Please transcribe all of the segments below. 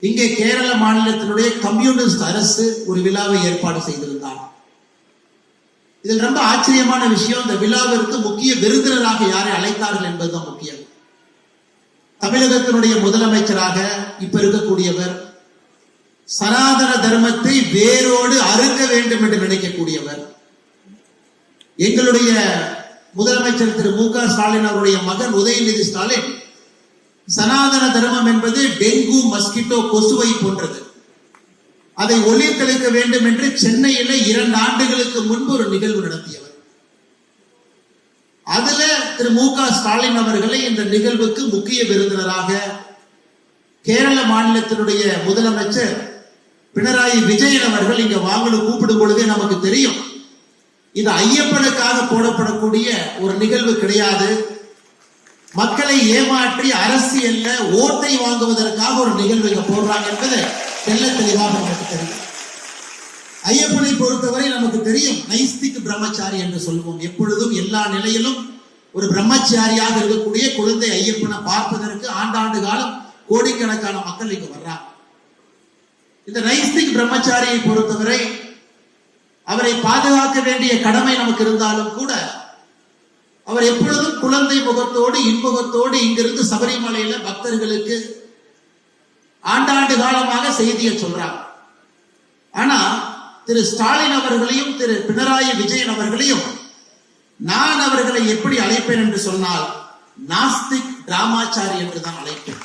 இங்கே கேரள மாநிலத்தினுடைய கம்யூனிஸ்ட் அரசு ஒரு விழாவை ஏற்பாடு செய்திருந்தார். இதில் ரொம்ப ஆச்சரியமான விஷயம், இந்த விழாவிற்கு முக்கிய விருந்தினராக யாரை அழைத்தார்கள் என்பதுதான் முக்கியம். தமிழகத்தினுடைய முதலமைச்சராக இப்ப இருக்கக்கூடியவர், சனாதன தர்மத்தை வேரோடு அறுக்க வேண்டும் என்று நினைக்கக்கூடியவர், எங்களுடைய முதலமைச்சர் திரு மு.க. ஸ்டாலின் அவருடைய மகன் உதயநிதி ஸ்டாலின் சனாதன தர்மம் என்பது டெங்கு மஸ்கிட்டோ கொசுவை போன்றது, அதை ஒழித்தளிக்க வேண்டும் என்று சென்னையில 2 ஆண்டுகளுக்கு முன்பு ஒரு நிகழ்வு நடத்தியவர். அதுல திரு மு.க. ஸ்டாலின் அவர்களை இந்த நிகழ்வுக்கு முக்கிய விருந்தினராக கேரள மாநிலத்தினுடைய முதலமைச்சர் பினராயி விஜயன் அவர்கள் இங்க வாங்கணும் கூப்பிடும் பொழுதே நமக்கு தெரியும், இது ஐயப்பனுக்காக போடப்படக்கூடிய ஒரு நிகழ்வு கிடையாது, மக்களை ஏமாற்றி அரசியல்ல ஓட்டை வாங்குவதற்காக ஒரு நிகழ்வு இங்க போடுறாங்க என்பது தெல்ல தெளிவாக நமக்கு தெரியும். ஐயப்பனை பொறுத்தவரை நமக்கு தெரியும், நைஸ்திக் பிரம்மச்சாரி என்று சொல்லுவோம். எப்பொழுதும் எல்லா நிலையிலும் ஒரு பிரம்மச்சாரியாக இருக்கக்கூடிய குழந்தை ஐயப்பனை பார்ப்பதற்கு ஆண்டாண்டு காலம் கோடிக்கணக்கான மக்கள் இங்கு வர்றாங்க. இந்த நைஸ்திக் பிரம்மச்சாரியை பொறுத்தவரை அவரை பாதுகாக்க வேண்டிய கடமை நமக்கு இருந்தாலும் கூட அவர் எப்பொழுதும் குழந்தை முகத்தோடு இன்முகத்தோடு இங்கிருந்து சபரிமலையில பக்தர்களுக்கு ஆண்டாண்டு காலமாக செய்தியை சொல்றாங்க. ஆனா திரு ஸ்டாலின் அவர்களையும் திரு பினராயி விஜயன் அவர்களையும் நான் அவர்களை எப்படி அழைப்பேன் என்று சொன்னால் நாஸ்திக் டிராமாச்சாரி என்று தான் அழைப்பேன்.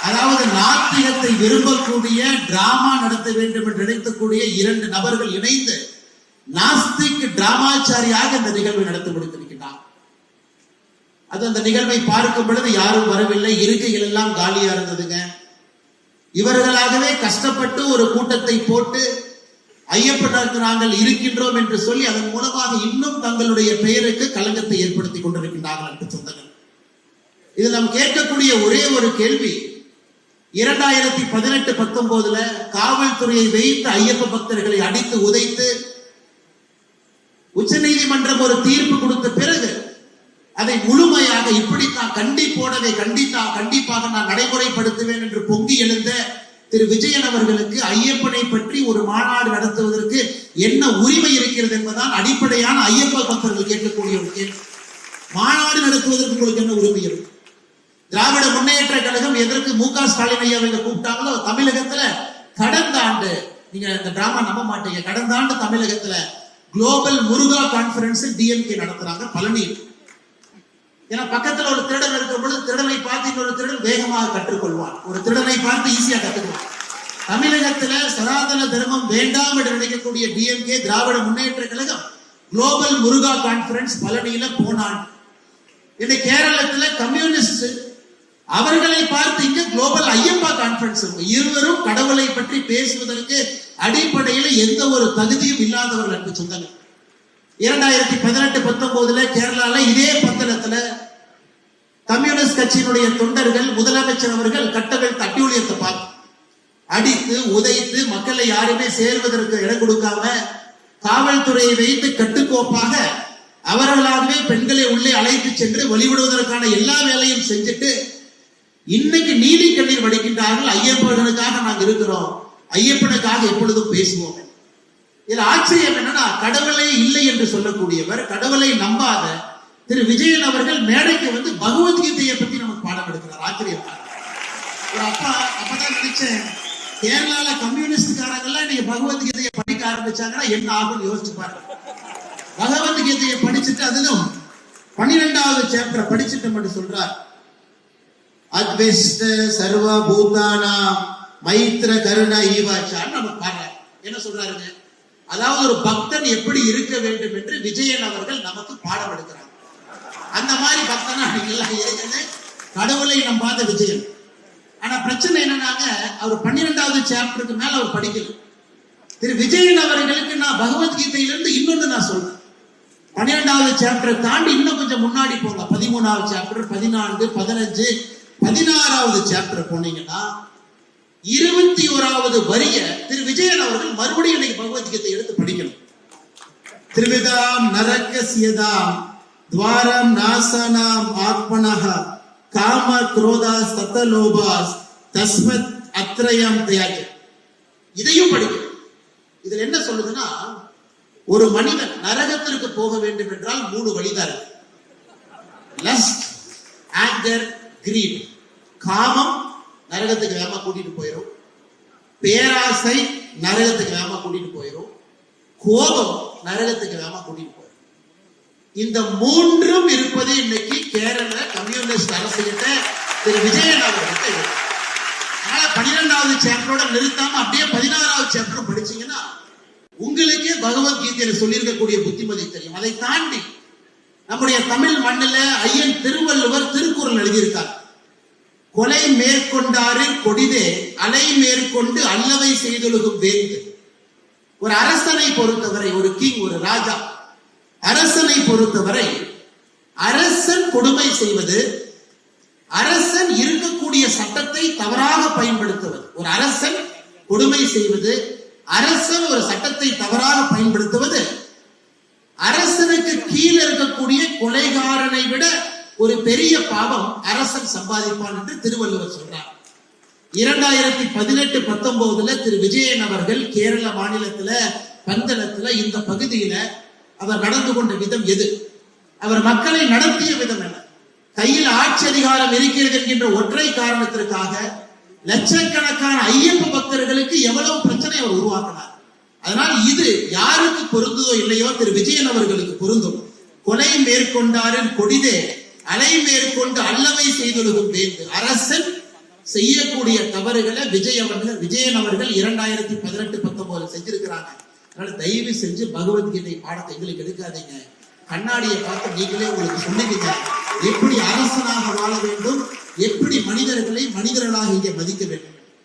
அதாவது நாத்திகத்தை விரும்பக்கூடிய, டிராமா நடத்த வேண்டும் என்று நினைக்கக்கூடிய 2 நபர்கள் இணைந்து நாஸ்திக் டிராமாச்சாரியாக இந்த நிகழ்வை நடத்தி முடித்திருக்கிறார். அது அந்த நிகழ்வை பார்க்கும் பொழுது யாரும் வரவில்லை, இருக்கைகள் எல்லாம் காலியா இருந்ததுங்க. இவர்களாகவே கஷ்டப்பட்டு ஒரு கூட்டத்தை போட்டு ஐயப்பனுக்கு நாங்கள் இருக்கின்றோம் என்று சொல்லி அதன் மூலமாக இன்னும் தங்களுடைய பெயருக்கு களங்கத்தை ஏற்படுத்தி கொண்டிருக்கின்றார்கள் என்று சொந்தங்கள். இதில் நாம் கேட்கக்கூடிய ஒரே ஒரு கேள்வி, 2018-19 காவல்துறையை வைத்து ஐயப்ப பக்தர்களை அடித்து உதைத்து உச்ச நீதிமன்றம் ஒரு தீர்ப்பு கொடுத்த பிறகு அதை முழுமையாக இப்படித்தான் கண்டிப்போடவே கண்டிப்பாக நான் நடைமுறைப்படுத்துவேன் என்று பொங்கி எழுந்த திரு விஜயன் அவர்களுக்கு ஐயப்பனை பற்றி ஒரு மாநாடு நடத்துவதற்கு என்ன உரிமை இருக்கிறது என்பதுதான் அடிப்படையான ஐயப்ப பக்தர்கள் கேட்கக்கூடிய ஒரு கேள்வி. மாநாடு நடத்துவதற்கு உங்களுக்கு என்ன உரிமை இருக்கு? திராவிட முன்னேற்ற கழகம் எதற்கு மு.க. ஸ்டாலின் ஐயா கூப்பிட்டாங்களோ, தமிழகத்துல கடந்த ஆண்டு, நீங்க இந்த டிராமா நம்ப மாட்டீங்க, கடந்த ஆண்டு தமிழகத்துல குளோபல் முருகா கான்பரன்ஸ் டிஎம்கே நடத்துறாங்க பழனி. ஏன்னா பக்கத்துல ஒரு திருடன் இருக்கும் பொழுது திருடனை பார்த்து இன்னொரு திருடன் வேகமாக கற்றுக்கொள்வான், ஒரு திருடனை பார்த்து ஈஸியா கற்றுக்குவான். தமிழகத்துல சனாதன தர்மம் வேண்டாம் என்று நினைக்கக்கூடிய டிஎம்கே திராவிட முன்னேற்ற கழகம் குளோபல் முருகா கான்பரன்ஸ் பழனியில போனான். இந்த கேரளத்துல கம்யூனிஸ்ட் அவர்களை பார்த்து இங்க குளோபல் ஐயப்பா கான்பரன்ஸ். இருவரும் கடவுளை பற்றி பேசுவதற்கு அடிப்படையில் எந்த ஒரு தகுதியும் இல்லாதவர்கள் என்று சொன்னாங்க. 2018-19 கேரளால இதே பந்தளத்துல கம்யூனிஸ்ட் கட்சியினுடைய தொண்டர்கள் முதலமைச்சர் அவர்கள் கட்டவிழ்த்து அட்டூழியத்தை பார்த்து அடித்து உதைத்து மக்களை யாருமே சேர்வதற்கு இடம் கொடுக்காம காவல்துறையை வைத்து கட்டுக்கோப்பாக அவர்களாகவே பெண்களை உள்ளே அழைத்து சென்று வழிவிடுவதற்கான எல்லா வேலையும் செஞ்சுட்டு இன்னைக்கு நீதி கண்ணீர் வடிக்கின்றார்கள். ஐயப்பனுக்காக நாங்கள் இருக்கிறோம், ஐயப்பனுக்காக எப்பொழுதும் பேசுவோம். இதுல ஆச்சரியம் என்னன்னா, கடவுளே இல்லை என்று சொல்லக்கூடியவர், கடவுளை நம்பாத திரு விஜயன் அவர்கள் மேடைக்கு வந்து பகவத்கீதையை பத்தி நமக்கு பாடம் எடுக்கிறார். ஆச்சரியம். ஒரு அப்பதான் நினைச்சேன், கேரளால கம்யூனிஸ்ட்காரங்கெல்லாம் நீங்க பகவத்கீதையை படிக்க ஆரம்பிச்சாங்கன்னா என்ன ஆகும்னு யோசிச்சு பாருங்க. பகவத்கீதையை படிச்சுட்டு அதிலும் 12வது சாப்டர் படிச்சுட்டு மட்டும் சொல்றார், அத்வெஸ்ட சர்வ பூதானா மைத்ர கருணா ஈவாச்சான்னு நம்ம பாடுறாரு. என்ன சொல்றாருங்க, அதாவது ஒரு பக்தன் எப்படி இருக்க வேண்டும் என்று விஜயன் அவர்கள் நமக்கு பாடம் எடுக்கிறார். அந்த மாதிரி பக்தனா நீங்கெல்லாம் இருக்கிறது கடவுளை நம்பாத விஜயன். ஆனா பிரச்சனை என்னன்னாங்க, அவர் 12வது சாப்டருக்கு மேல அவர் படிக்கல. திரு விஜயன் அவர்களுக்கு நான் பகவத்கீதையிலிருந்து இன்னொன்னு நான் சொல்றேன், 12வது சாப்டரை தாண்டி இன்னும் கொஞ்சம் முன்னாடி போங்க, 13வது சாப்டர், 14, 15, 16வது சாப்டர் போனீங்கன்னா 21வது வரிய திரு விஜயன் அவர்கள் மறுபடியும் இன்னைக்கு பகவத்கீதை எடுத்து படிக்கணும். திரிவிதாம் நரகஸ்யதாம் துவாரம் நாசனாம் ஆத்மனஹ காம குரோதா சதலோபாஸ் தஸ்மத் அத்ரயம் தியாஜ்யம். இதையும் படிக்கணும். இதுல என்ன சொல்லுதுன்னா, ஒரு மனிதன் நரகத்திற்கு போக வேண்டும் என்றால் 3 வழிதான் இருக்கு. Lust, anger, greed. காமம் நரகத்துக்கு வேகமா கூட்டிட்டு போயிடும். பேராசை நரகத்துக்கு வேகமா கூட்டிட்டு போயிடும். கோபம் நரகத்துக்கு வேகமா கூட்டிட்டு போயிடும். இந்த 3ம் இருப்பது இன்னைக்கு கேரள கம்யூனிஸ்ட் அரசுகிட்ட திரு விஜயன் அவர்கிட்ட இருக்கு. அதனால 12வது சாப்டரோட நிறுத்தாம அப்படியே 16வது சாப்டர் படிச்சீங்கன்னா உங்களுக்கே பகவத்கீதையில சொல்லியிருக்கக்கூடிய புத்திமதி தெரியும். அதை தாண்டி நம்முடைய தமிழ் மண்ணில ஐயன் திருவள்ளுவர் திருக்குறள் எழுதியிருக்கார். கொலை மேற்கொண்டாரு கொடிதே, அலை மேற்கொண்டு அல்லவை செய்தொழுகும் வேந்து. ஒரு அரசனை பொறுத்தவரை, ஒரு கிங், ஒரு ராஜா, அரசனை பொறுத்தவரை அரசன் கொடுமை செய்வது, அரசன் இருக்கக்கூடிய சட்டத்தை தவறாக பயன்படுத்துவது. ஒரு அரசன் கொடுமை செய்வது, அரசன் ஒரு சட்டத்தை தவறாக பயன்படுத்துவது அரசனுக்கு கீழே இருக்கக்கூடிய கொலைகாரனை விட ஒரு பெரிய பாவம் அரசன் சம்பாதிப்பான் என்று திருவள்ளுவர் சொல்றார். 2018-19 திரு விஜயன் அவர்கள் கேரள மாநிலத்துல பந்தளத்துல இந்த பகுதியில அவர் நடந்து கொண்ட விதம் எது, அவர் மக்களை நடத்திய விதம் என்ன, கையில் ஆட்சி அதிகாரம் இருக்கிறது என்கின்ற ஒற்றை காரணத்திற்காக லட்சக்கணக்கான ஐயப்ப பக்தர்களுக்கு எவ்வளவு பிரச்சனை அவர் உருவாக்கினார். அதனால் இது யாருக்கு பொருந்ததோ இல்லையோ திரு விஜயன் அவர்களுக்கு பொருந்தும். கொலை மேற்கொண்டாரின் கொடிதே, அலை மேற்கொண்டு அல்லவை செய்தொழுகும் வேந்து. அரசன் செய்யக்கூடிய தவறுகளை விஜயன் அவர்கள் 2018-19 செஞ்சிருக்கிறாங்க. அதனால தயவு செஞ்சு பகவத்கீதை பாடத்தை எங்களுக்கு எடுக்காதீங்க. கண்ணாடியை பார்த்து நீங்களே உங்களுக்கு சொல்லிக்கீங்க எப்படி அரசனாக வாழ வேண்டும், எப்படி மனிதர்களை மனிதர்களாக இங்கே மதிக்க வேண்டும்.